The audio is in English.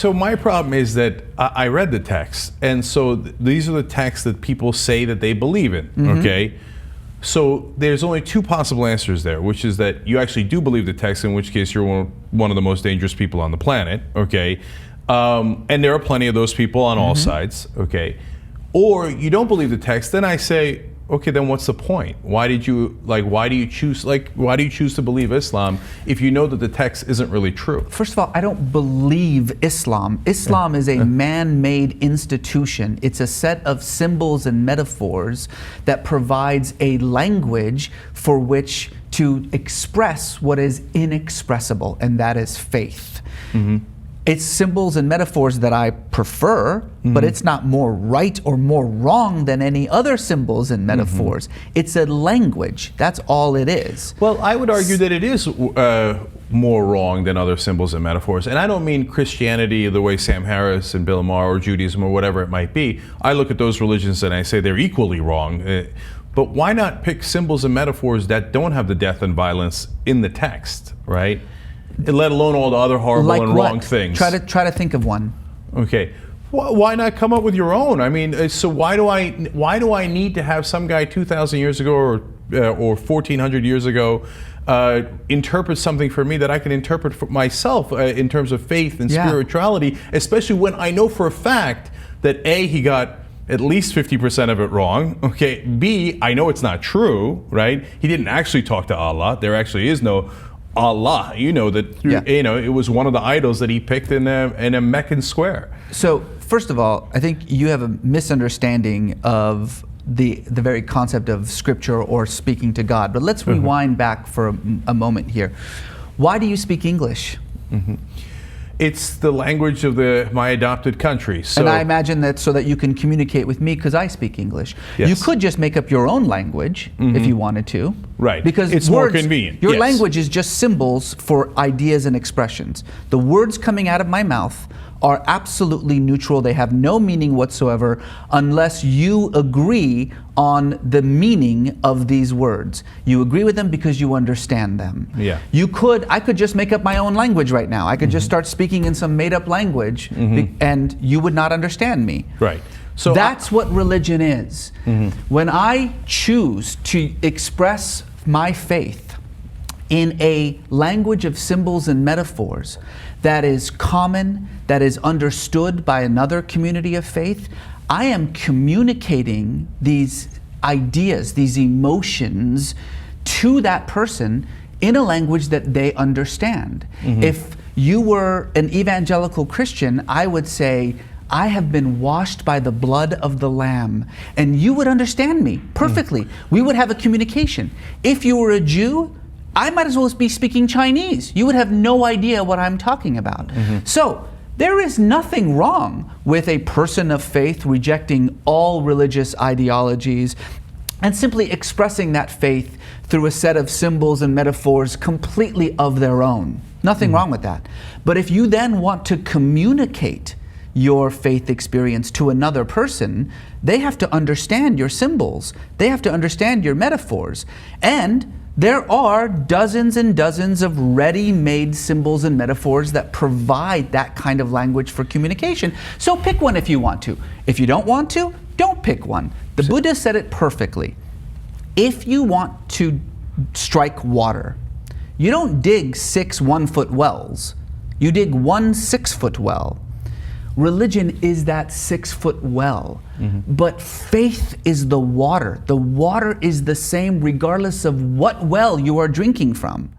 So my problem is that I read the text, and so these are the texts that people say that they believe in, okay? So there's only two possible answers there, which is that you actually do believe the text, in which case you're one of the most dangerous people on the planet, okay? And there are plenty of those people on all sides, okay? Or you don't believe the text, then I say, okay, then what's the point? Why do you choose to believe Islam if you know that the text isn't really true? First of all, I don't believe Islam. Islam is a man-made institution. It's a set of symbols and metaphors that provides a language for which to express what is inexpressible, and that is faith. It's symbols and metaphors that I prefer, but it's not more right or more wrong than any other symbols and metaphors. It's a language. That's all it is. Well, I would argue that it is more wrong than other symbols and metaphors. And I don't mean Christianity the way Sam Harris and Bill Maher, or Judaism, or whatever it might be. I look at those religions and I say they're equally wrong. But why not pick symbols and metaphors that don't have the death and violence in the text, right? Let alone all the other horrible and wrong things. Try to think of one. Okay, why not come up with your own? I mean, so why do I need to have some guy 2,000 years ago or 1,400 years ago interpret something for me that I can interpret for myself in terms of faith and spirituality, especially when I know for a fact that A, he got at least 50% of it wrong, okay? B, I know it's not true, right? He didn't actually talk to Allah. There actually is no Allah. You know that it was one of the idols that he picked in a Meccan square. So first of all, I think you have a misunderstanding of the very concept of scripture or speaking to God. But let's rewind back for a moment here. Why do you speak English? It's the language of my adopted country. So, and I imagine that so that you can communicate with me because I speak English. Yes. You could just make up your own language if you wanted to. Right. Because it's more convenient. Your language is just symbols for ideas and expressions. The words coming out of my mouth are absolutely neutral. They have no meaning whatsoever unless you agree on the meaning of these words. You agree with them because you understand them. Yeah. I could just make up my own language right now. I could just start speaking in some made up language and you would not understand me. Right. So that's what religion is. When I choose to express my faith in a language of symbols and metaphors that is common, that is understood by another community of faith, I am communicating these ideas, these emotions to that person in a language that they understand. If you were an evangelical Christian, I would say, I have been washed by the blood of the Lamb. And you would understand me perfectly. We would have a communication. If you were a Jew, I might as well be speaking Chinese. You would have no idea what I'm talking about. So there is nothing wrong with a person of faith rejecting all religious ideologies and simply expressing that faith through a set of symbols and metaphors completely of their own. Nothing wrong with that. But if you then want to communicate your faith experience to another person, they have to understand your symbols. They have to understand your metaphors. And there are dozens and dozens of ready-made symbols and metaphors that provide that kind of language for communication. So pick one if you want to. If you don't want to, don't pick one. The Buddha said it perfectly. If you want to strike water, you don't dig 6 one-foot wells. You dig 1 6-foot well. Religion is that 6-foot well, but faith is the water. The water is the same regardless of what well you are drinking from.